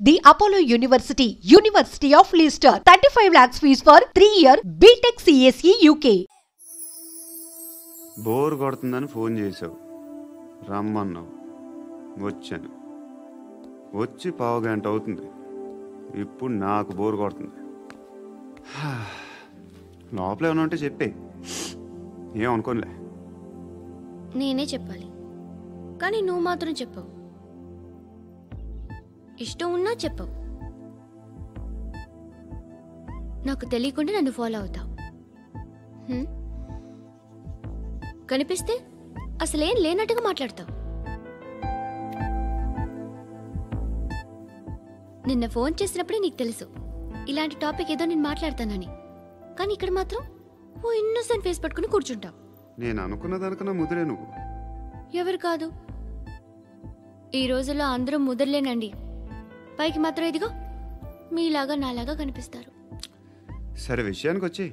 The Apollo University, University of Leicester, 35 lakhs fees for 3-year BTech CSE UK. Bore కొడుతుందని phone చేసావు, రమ్మన్నావు, వచ్చాను. వచ్చి పావుగంట అవుతుంది. ఇప్పుడు నాకు బోర్ కొడుతుంది. లోపల ఏమైనా ఉంటే చెప్పే, ఏమనుకోనిలే. నేనే చెప్పాలి, కానీ నువ్వు మాత్రం చెప్పవు. ఇష్టం ఉన్నా చెప్పవు. నాకు తెలియకుండా నన్ను ఫాలో అవుతావు. కనిపిస్తే అసలేం లేనట్టుగా మాట్లాడతావు. నిన్న ఫోన్ చేసినప్పుడే నీకు తెలుసు ఇలాంటి టాపిక్ ఏదో నేను మాట్లాడతానని, కానీ ఇక్కడ మాత్రం ఓ ఇన్నోసెంట్ ఫేస్ పట్టుకుని కూర్చుంటావు. నేను అనుకున్న దానికన్నా ముదిరే నువ్వు. ఎవరు కాదు, ఈ రోజుల్లో అందరూ ముదరలేనండి. పైకి మాత్రం ఇదిగో మీలాగా నాలాగా కనిపిస్తారు. సరే విషయానికి వచ్చి,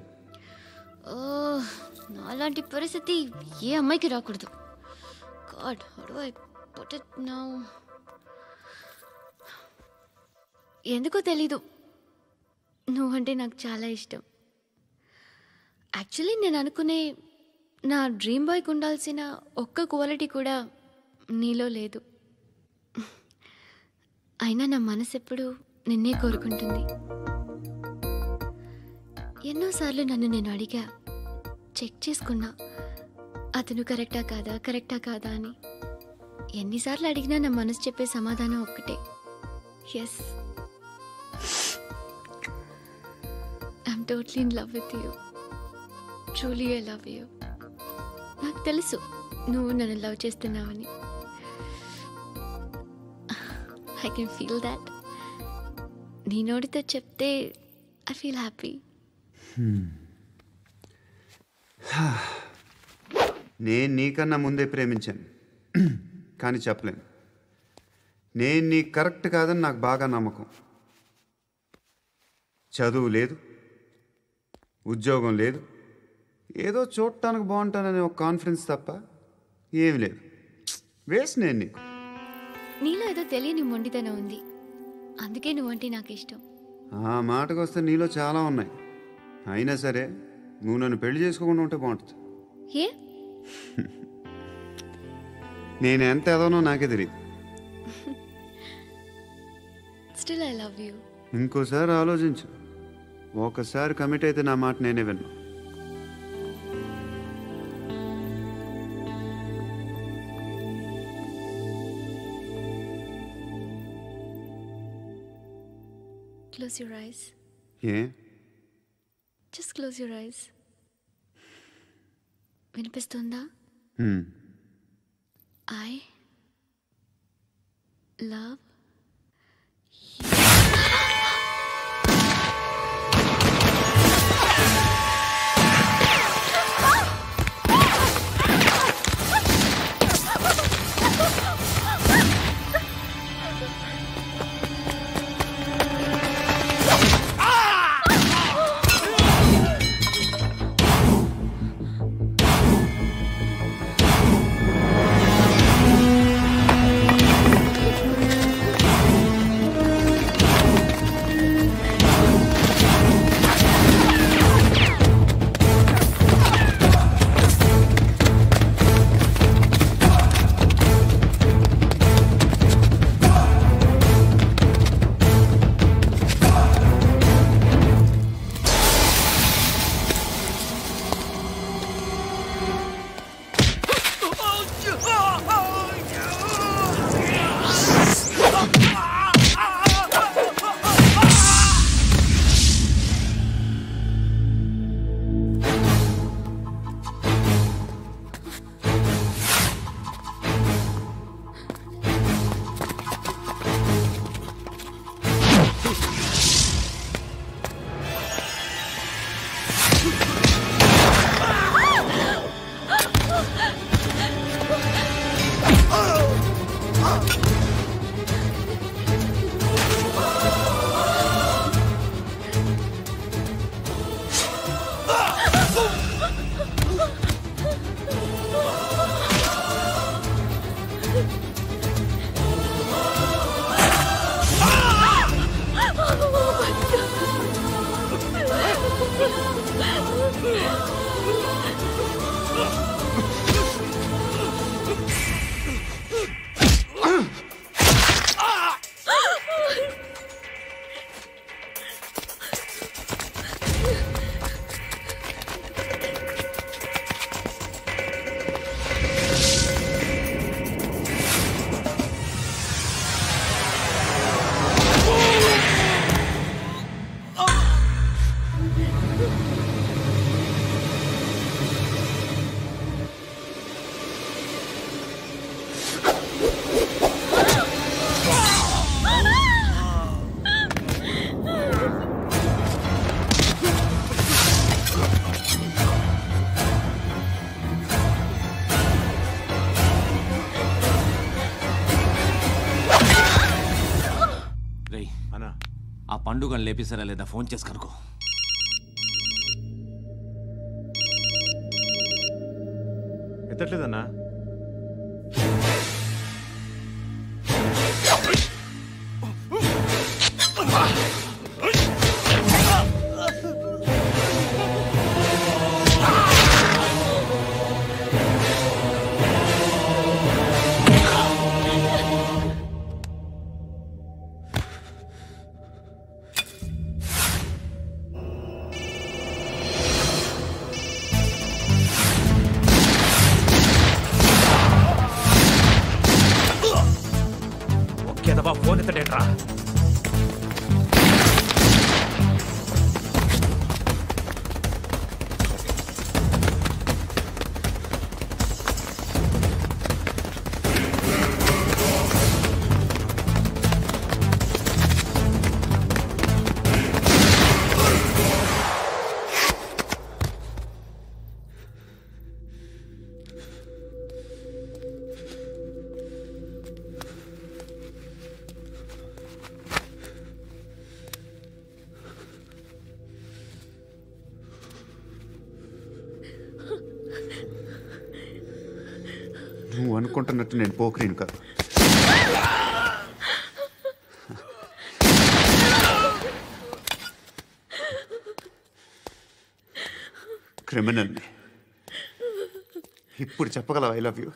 నాలాంటి పరిస్థితి ఏ అమ్మాయికి రాకూడదు. God, how do I put it now? ఎందుకో తెలీదు, నువ్వంటే నాకు చాలా ఇష్టం. యాక్చువల్లీ నేను అనుకునే నా డ్రీమ్ బాయ్కి ఉండాల్సిన ఒక్క క్వాలిటీ కూడా నీలో లేదు. అయినా నా మనసు ఎప్పుడు నిన్నే కోరుకుంటుంది. ఎన్నోసార్లు నన్ను నేను అడిగా, చెక్ చేసుకున్నా అతను కరెక్టా కాదా అని. ఎన్నిసార్లు అడిగినా నా మనసు చెప్పే సమాధానం ఒక్కటే, yes, I'm totally in love with you. Truly I love you. నాకు తెలుసు నువ్వు నన్ను లవ్ చేస్తున్నావని. I can feel that. నీ నోటితో చెప్తే ఐ ఫీల్ హ్యాపీ. నేను నీకన్నా ముందే ప్రేమించాను, కానీ చెప్పలేను. నేను నీకు కరెక్ట్ కాదని నాకు బాగా నమ్మకం. చదువు లేదు, ఉద్యోగం లేదు, ఏదో చూడటానికి బాగుంటాననే ఒక కాన్ఫిడెన్స్ తప్ప ఏమి లేదు. వేస్ట్ నేను నీకు. నీలో ఏదో తెలియని మొండితనం ఉంది, అందుకే నువ్వంటే నాకు ఇష్టం. ఆ మాటకు వస్తే నీలో చాలా ఉన్నాయి. అయినా సరే నువ్వు నన్ను పెళ్లి చేసుకోకుండా ఉంటే బాగుంటుంది. ఏ? నేను ఎంత ఎదవనో నాకే తెలియదు. Still I love you. ఇంకోసారి ఆలోచించు. ఒకసారి కమిట్ అయితే నా మాట నేనే విన్నా. Close your eyes. A? Just close your eyes. వినిపిస్తుందా? I love అన్నా ఆ పండుగను లేపేసారా లేదా ఫోన్ చేసి కనుకో. ఎత్తట్లేదన్నా. ఫోన్ ఎత్తడేట్రా? నువ్వు అనుకుంటున్నట్టు నేను పోకరీని కాదు. క్రిమినల్ని. ఇప్పుడు చెప్పగలవు ఐ లవ్ యూ.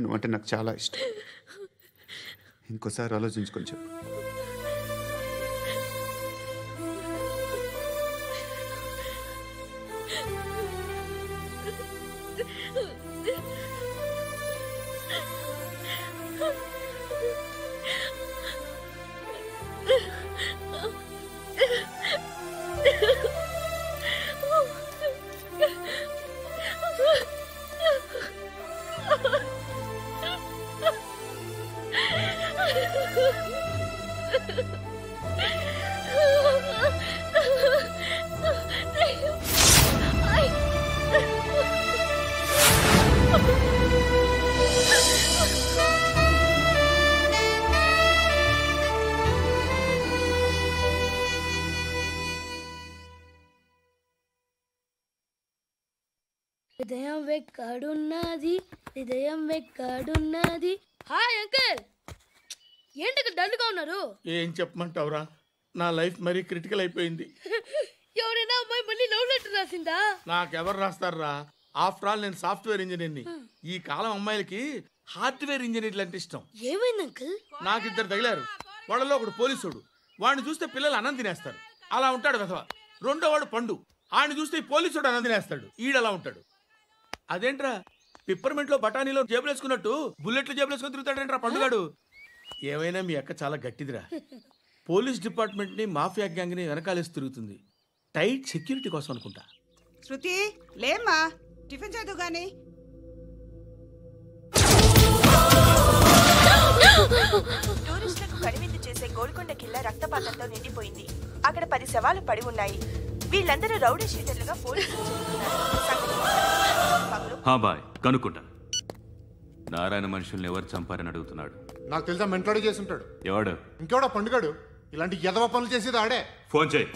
నువ్వు అంటే నాకు చాలా ఇష్టం. ఇంకోసారి ఆలోచించుకొని చెప్పు. హృదయం వెక్కడున్నది, హృదయం వెక్కడున్నది. హాయ్ అంకుల్, ఏంటి డల్గా ఉన్నారు? ఏం చెప్పమంటావురా, నా లైఫ్ మరీ క్రిటికల్ అయిపోయింది. ఎవరైనా అమ్మాయి మళ్ళీ లవ్ లెటర్ రాసిందా? నాకెవరు రాస్తారా? ఆఫ్టర్ ఆల్ నేను సాఫ్ట్వేర్ ఇంజనీర్ని. ఈ కాలం అమ్మాయిలకి హార్డ్వేర్ ఇంజనీర్లు అంటే ఇష్టం. ఏమైంది అంకుల్? నాకు ఇద్దరు తగిలారు. వాళ్ళలో ఒకడు పోలీసుడు. వాడిని చూస్తే పిల్లలు అన్నం తినేస్తారు, అలా ఉంటాడు వెధవ. రెండో వాడు పండు. ఆయన చూస్తే ఈ పోలీసుడు అన్నం తినేస్తాడు, ఈడలా ఉంటాడు. అదేంట్రా పిప్పర్మెంట్లో బఠానీలో జేబులు వేసుకున్నట్టు బుల్లెట్లు జేబులు వేసుకుని తిరుగుతాడేంట్రా పండుగాడు. ఏమైనా మీ అక్క చాలా గట్టిదిరా. పోలీస్ డిపార్ట్మెంట్ ని మాఫియా గ్యాంగ్ ని వెనకాలేసి తిరుగుతుంది. టైట్ సెక్యూరిటీ కోసం అనుకుంటా. శృతి లేమ్మా, టిఫిన్ చేద్దు గాని. టూరిస్టులకు కనువిందు చేసే గోల్కొండ కిల్లా రక్తపాతంతో నిండిపోయింది. అక్కడ 10 శవాలు పడి ఉన్నాయి. వీళ్ళందరూ రౌడీ షీటర్లుగా పోలీసులు కనుక్కుంటా. నారాయణ మనుషుల్ని ఎవరు చంపారని అడుగుతున్నాడు. నాకు తెలుసా, మెంటోడి చేసి ఉంటాడు. ఎవడు? ఇంకెవడా పండుగాడు. ఇలాంటి ఎదవ పనులు చేసేది ఆడే. ఫోన్ చేయి.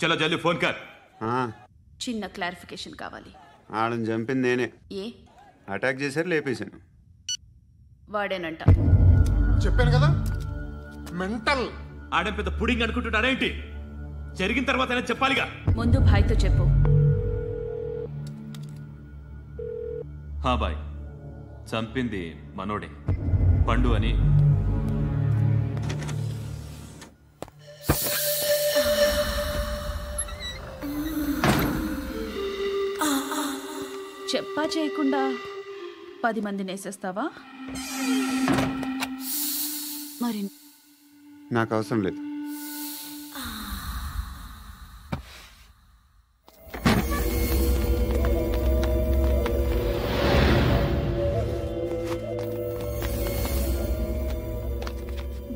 చలో జల్దీ ఫోన్ కర్. చిన్న క్లారిఫికేషన్ కావాలి. ఆడని చంపింది నేనే. ఏ అటాక్ చేశారు, లేపేశాను. వాడేనంట. చెప్పాను కదా, మెంటల్. ఆడే పెద్ద పుడింగ్ అనుకుంటున్నాడేంటి? జరిగిన తర్వాత చెప్పాలిగా. ముందు భాయ్తో చెప్పు. హా బాయ్, చంపింది మనోడే, పండు అని. చెప్పా చేయకుండా 10 మందిని వేసేస్తావా? మరి నాకు అవసరం లేదు.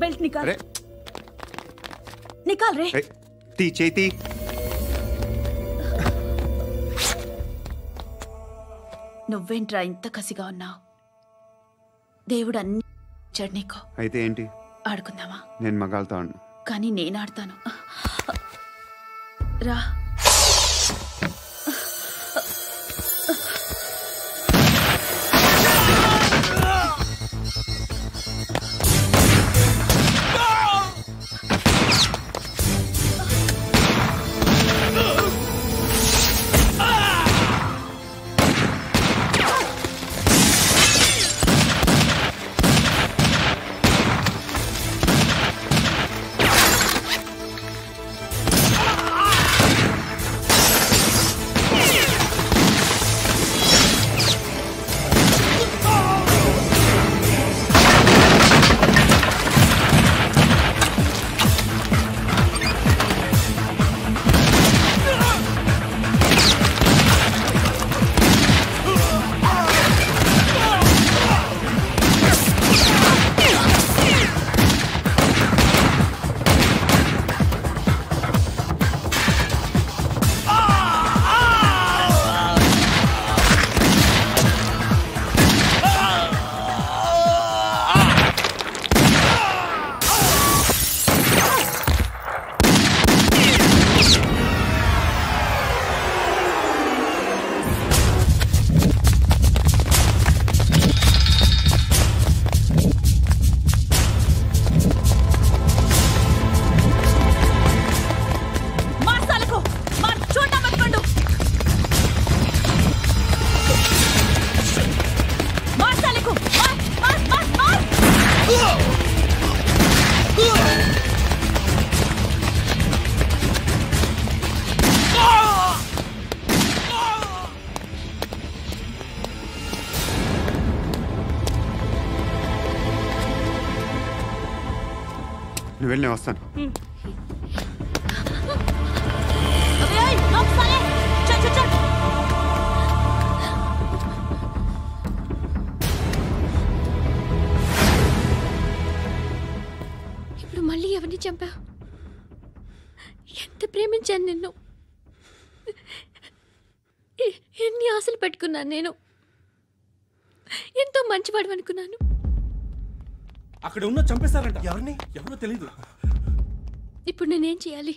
बेल्ट निकाल। निकाल रे। ती चेती। నువ్వేంట్రా ఇంత కసిగా ఉన్నావు? దేవుడు అన్ని ఇచ్చాడు నీకు. అయితే ఏంటి? ఆడుకుందామా? నేను మగాళ్ళతో ఆడను. కానీ నేను ఆడతాను. రా. నువ్వు వెళ్ళి నేను వస్తాను. ఇప్పుడు మళ్ళీ ఎవరిని చంపా? ఎంత ప్రేమించాను నిన్ను, ఎన్ని ఆశలు పెట్టుకున్నాను. నేను ఎంతో మంచివాడు అనుకున్నాను. అక్కడ ఉన్న చంపేస్తారంట. ఎవరిని? ఎవరో తెలీదు. ఇప్పుడు నేనేం చేయాలి?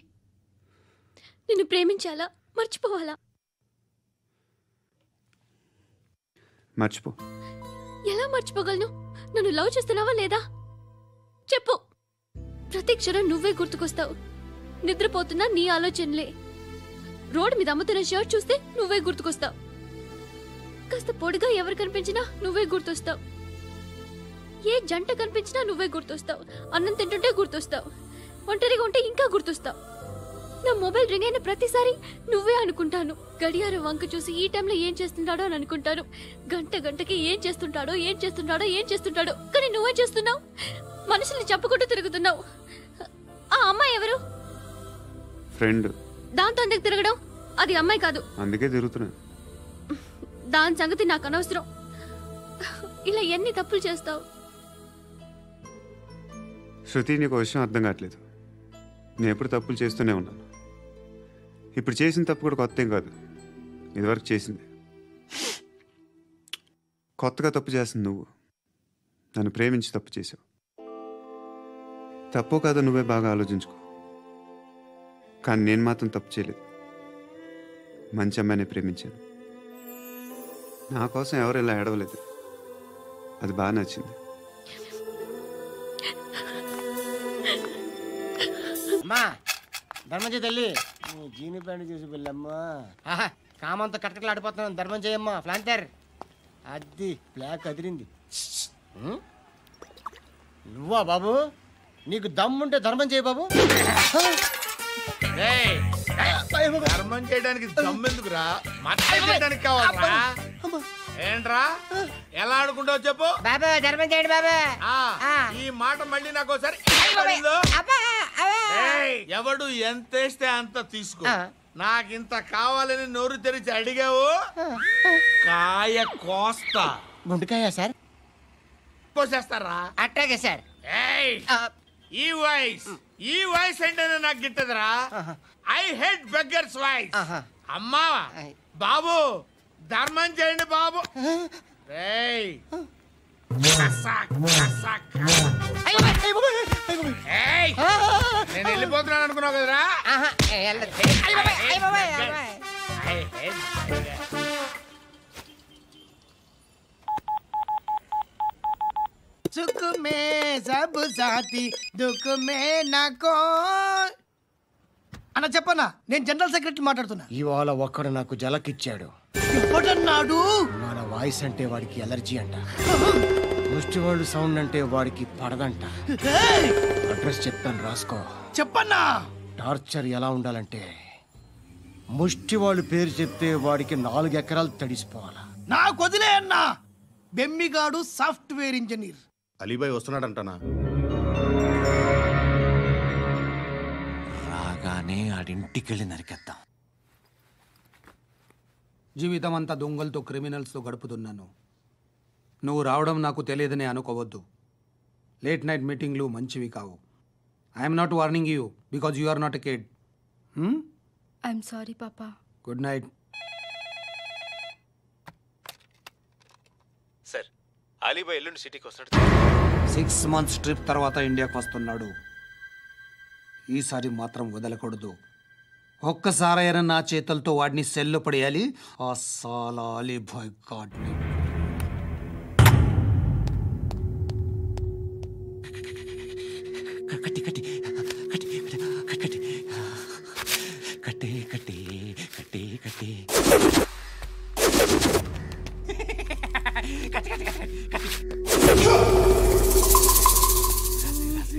నిన్ను ప్రేమించాలా, మర్చిపోవాలా? మర్చిపో. ఎలా మర్చిపోగలను? నన్ను లవ్ చేస్తున్నావా లేదా చెప్పు. ప్రతి క్షణం నువ్వే గుర్తుకొస్తావు. నిద్రపోతున్నా నీ ఆలోచనలే. రోడ్డు మీద అమ్ముతున్న షర్ట్ చూస్తే నువ్వే గుర్తుకొస్తావు. కాస్త పొడిగా ఎవరు కనిపించినా నువ్వే గుర్తొస్తావు. ఏ జంట కనిపించినా నువ్వే గుర్తొస్తావు. అన్నం తింటుంటే గుర్తొస్తావు. ఒంటరిగా ఉంటే ఇంకా గుర్తొస్తావు. నా మొబైల్ రింగ్ అయిన ప్రతిసారి నువ్వే అనుకుంటాను. గడియారం వంక చూసి ఈ టైంలో ఏం చేస్తుంటాడో అని అనుకుంటాను. గంట గంటకి ఏం చేస్తుంటాడో కానీ నువ్వే చేస్తున్నావు. మనుషుల్ని చెప్పుకుంటూ తిరుగుతున్నావు. ఆ అమ్మాయి ఎవరు? ఫ్రెండ్. దాంతో ఎందుకు తిరగడం? అది అమ్మాయి కాదు. అందుకే తిరుగుతున్నా. దాని సంగతి నాకు అనవసరం. ఇలా ఎన్ని తప్పులు చేస్తావు? శృతి, నీకు విషయం అర్థం కావట్లేదు. నేను ఎప్పుడు తప్పులు చేస్తూనే ఉన్నాను. ఇప్పుడు చేసిన తప్పు కూడా కొత్త ఏం కాదు, ఇదివరకు చేసింది. కొత్తగా తప్పు చేస్తుంది నువ్వు. నన్ను ప్రేమించి తప్పు చేసావు. తప్పో కాదో నువ్వే బాగా ఆలోచించుకో. కానీ నేను మాత్రం తప్పు చేయలేదు. మంచి అమ్మాయిని ప్రేమించాను. నా కోసం ఎవరు ఇలా ఏడవలేదు. అది బాగా నచ్చింది. అమ్మా ధర్మం చేయి తల్లి. జీని ప్యాంట్ చూసి వెళ్ళమ్మా. కామంతో కట్టకలు ఆడిపోతున్నాను. ధర్మం చేయమ్మా. ఫ్లాంతర్ అది బ్లాక్ అదిరింది. నువ్వా బాబు? నీకు దమ్ముంటే ధర్మం చేయి బాబు. ధర్మం చేయడానికి దమ్మెందుకురా? చేయడానికి కావాలరా? ఏంట్రా ఎలా ఆడుకుంటావు చెప్పు బాబా. ధర్మం చేయండి బాబా. ఈ మాట మళ్ళీ నాకు ఒకసారి ఎవడు ఎంత వేస్తే అంత తీసుకో. నాకింత కావాలని నోరు తెరిచి అడిగావు, కాయ కోస్తా. గుండెకాయ సార్? కోసేస్తారా? అట్టాగే సార్. ఈ వాయిస్ అంటేనే నాకు గిట్టదురా. I hate beggars voice. అమ్మా బాబు ధర్మం చేయండి బాబు. వెళ్ళిపోతున్నాను అనుకున్నావు కదరా? సుఖ మే సబ్ సాథీ దుఃఖ మే నాకో అన్న చెప్పన్నా, నేను జనరల్ సెక్రటరీ మాట్లాడుతున్నా. ఇవాళ ఒక్కడు నాకు జలకిచ్చాడు. ఎవడన్నాడు? మన వాయిస్ అంటే వాడికి ఎలర్జీ అంట, ముష్టి వాళ్ళు సౌండ్ అంటే వాడికి పడదంట. అడ్రస్ చెప్తాను, రాసుకో. చెప్పన్నా. టార్చర్ ఎలా ఉండాలంటే ముష్టి వాళ్ళు పేరు చెప్తే వాడికి 4 ఎకరాలు తడిసిపోవాలా. నాకు వదిలే అన్నా. బెమ్మిగాడు సాఫ్ట్వేర్ ఇంజనీర్. అలీబాయ్ వస్తున్నాడంటనా? రాగానే ఆడింటికెళ్ళి నరికేద్దాం. జీవితం అంతా దొంగలతో క్రిమినల్స్తో గడుపుతున్నాను. నువ్వు రావడం నాకు తెలియదని అనుకోవద్దు. లేట్ నైట్ మీటింగ్లు మంచివి కావు. I'm not warning you because you are not a kid. I'm sorry పాపా. Good night. సార్, అలీబాయ్ ఎల్లుండి సిటీకి వస్తాడు. 6 months ట్రిప్ తర్వాత ఇండియాకి వస్తున్నాడు. ఈసారి మాత్రం వదలకూడదు. ఒక్కసారైనా నా చేతులతో వాడిని సెల్లు పడేయాలి. ఆ సాలా అలీబాయ్ గాడ్ని. కట్టి కట్టి కట్టి కట్టి కట్టి కట్టి కట్టి కట్టి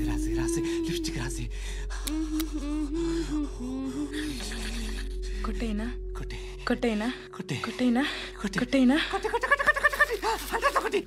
రాసి రాసి లిప్స్టిక్ రాసి కొట్టేనా కొట్టే కొట్టేనా కొట్టే కొట్టేనా కొట్టే కొట్టేనా కొట్టే కొట్టే కొట్టే కొట్టే కొట్టే అంతా కొట్టి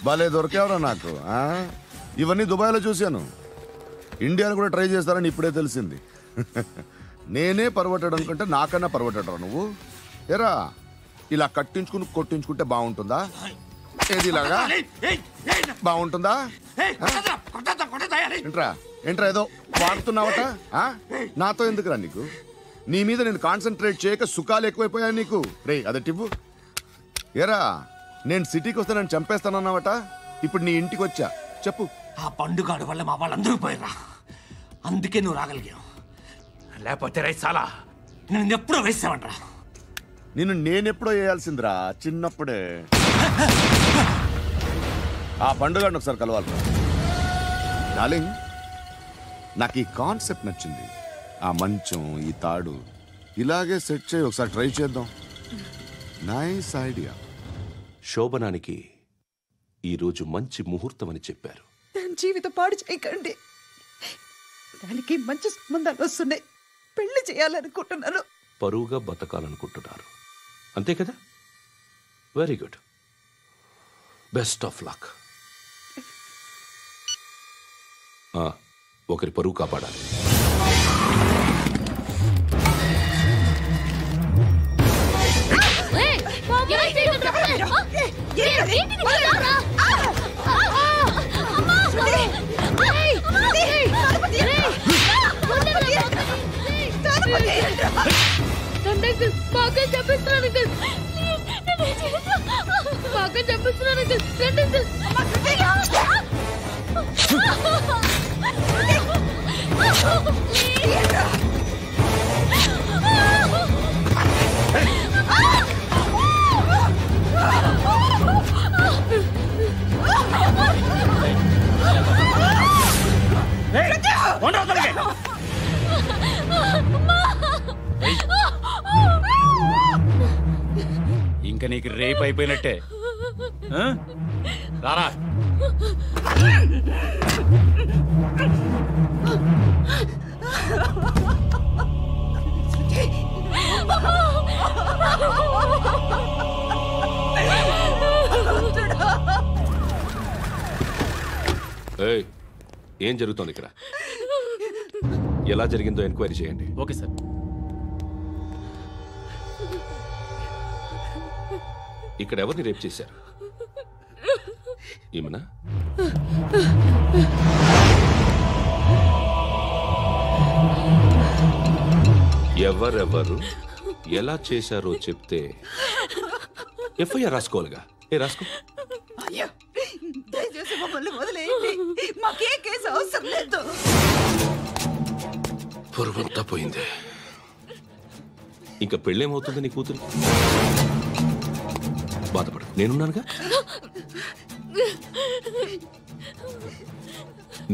భలే దొరికేవరా నాకు. ఇవన్నీ దుబాయ్లో చూశాను. ఇండియాలో కూడా ట్రై చేస్తారని ఇప్పుడే తెలిసింది. నేనే పర్వటాడు అనుకుంటే నాకన్నా పర్వటాడు నువ్వు. ఎరా ఇలా కట్టించుకుని కొట్టించుకుంటే బాగుంటుందా? ఏది ఇలాగా బాగుంటుందా? ఏంట్రా ఏంట్రా ఏదో వాడుతున్నావట? నాతో ఎందుకురా నీకు? నీ మీద నేను కాన్సన్ట్రేట్ చేయక సుఖాలు ఎక్కువైపోయాయి నీకు. రే అదటివ్వు. ఎరా నేను సిటీకి వస్తే నన్ను చంపేస్తానన్నావట. ఇప్పుడు నీ ఇంటికి వచ్చా. చెప్పు. ఆ పండుగాడు వల్ల మా వాళ్ళందరూ పోయిరా. అందుకే నువ్వు రాగలిగావు. లేకపోతే రైసాలా నేను ఎప్పుడో వేసామంటరా. నిన్ను నేనెప్పుడో వేయాల్సిందిరా, చిన్నప్పుడే. ఆ పండుగను ఒకసారి కలవాలి డార్లింగ్. నాకు ఈ కాన్సెప్ట్ నచ్చింది. ఆ మంచం, ఈ తాడు ఇలాగే సెట్ చేయి. ఒకసారి ట్రై చేద్దాం. Nice idea. శోభనానికి ఈరోజు మంచి ముహూర్తం అని చెప్పారు. దాని జీవితం పాడు చేయకండి. దానికి మంచి సంబంధాలు వస్తున్నాయి. పెళ్లి చేయాలనుకుంటున్నాను. పరువుగా బతకాలనుకుంటున్నారు అంతే కదా? Very good. Best of luck. ఒకరి పరువు కాపాడాలి. ఇంకా నీకు రేపు అయిపోయినట్టే. రారా. ఏం జరుగుతోంది ఇక్కడ? ఎలా జరిగిందో ఎంక్వైరీ చేయండి. Okay sir. ఇక్కడ ఎవరిని రేప్ చేశారు? ఈమెనా? ఎవరెవరు ఎలా చేశారో చెప్తే ఎఫ్ఐఆర్ రాసుకోవాలిగా. రాసుకో. అయ్యో, దయచేసి మమ్మల్ని వదిలేయండి, మాకే కేసు అవసరం లేదు. పొరువంతా పోయింది. ఇంకా పెళ్ళేమవుతుంది నీ కూతురు? బాధపడు, నేనున్నానుగా.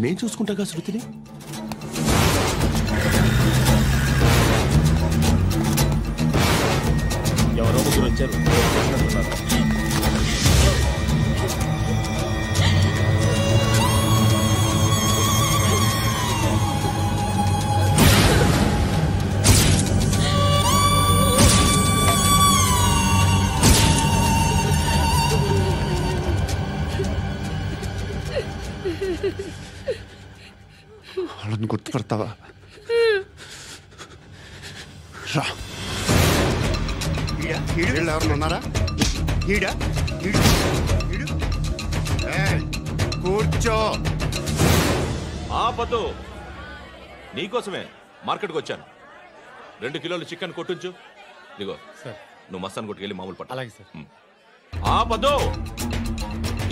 నేను చూసుకుంటాగా శృతిని. ఎవరో ముగ్గురు వచ్చారు. వాళ్ళని గుర్తుపడతావా? రా. వీళ్ళు ఎవరు ఉన్నారా? కూర్చో. ఆపదు, నీకోసమే మార్కెట్కి వచ్చాను. 2 కిలోలు చికెన్ కొట్టించు. ఇదిగో నువ్వు మస్తాన్ కొట్టుకెళ్ళి మామూలు పట్టు. అలాగే సార్. ఆపదు.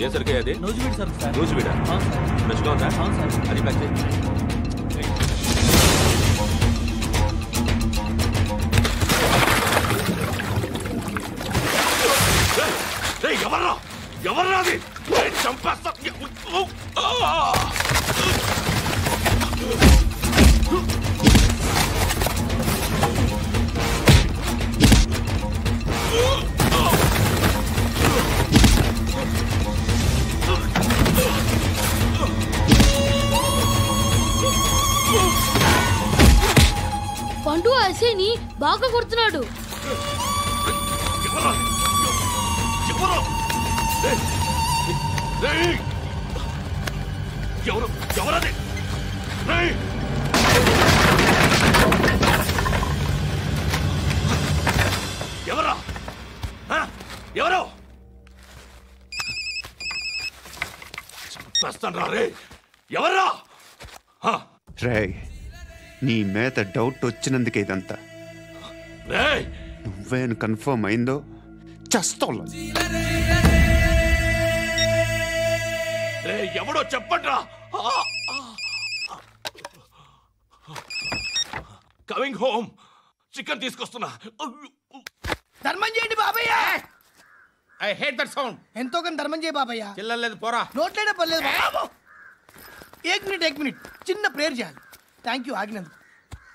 ఏ సరికి అది? నూజివీడు సార్. నూజివీడా? ఫ్రెష్గా ఉందా? అది ప్యాక్ చేయి. ఎవర్రా ఎవర్రా అది? చంపేస్తా. పండు అసేని బాగా కొడుతున్నాడు. ఎవరది? ఎవరా? ఎవరు? చంపేస్తాను రే. ఎవరా? రే, నీ మీద డౌట్ వచ్చినందుకే ఇదంతా. నువ్వేను కన్ఫర్మ్ అయిందో చస్తావు. ఎవడో చెప్పండ్రా. Coming home. చికెన్ తీసుకొస్తున్నా. ధర్మం చేయండి బాబయ్య. I hate that sound. ఎంతో కానీ ధర్మం చేయ బాబయ్య. చిల్లలేదు పోరా. నోట్లేనే పర్లేదు బాబు. एक मिनट చిన్న ప్రేయర్ చేయాలి. థ్యాంక్ యూ ఆగినందుకు.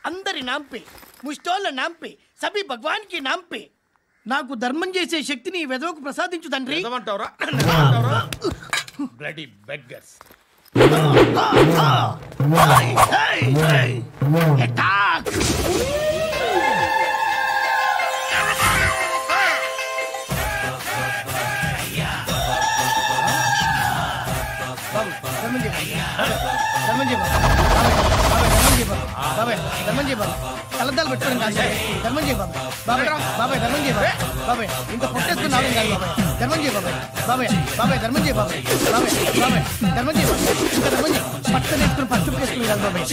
అందరి నామ్ పే, ముష్టోళ్ళ నామ్ పే, సభీ భగవాన్ కి నామ్ పే నాకు ధర్మం చేసే శక్తిని ఈ వెదవకు ప్రసాదించు తండ్రి. ఏమంటావురా? Bloody beggars. అటాక్. ధర్మం చేయ బాబా. కలద్దాలు పెట్టుకోండి కాదు. ధర్మం చేయ బాబా. బాబాయ్ ధర్మం చేయ బాబాయ్. ఇంకా పొట్టేసుకున్నావు కాదు బాబాయ్. ధర్మం చేయ బాబాయ్. ధర్మం చేయ బాబాయ్. ధర్మం చేయ బాబాయ్. ఇంకా ధర్మం చేయ. పట్టు వేసుకుని పట్టు వేసుకుని కాదు బాబాయ్.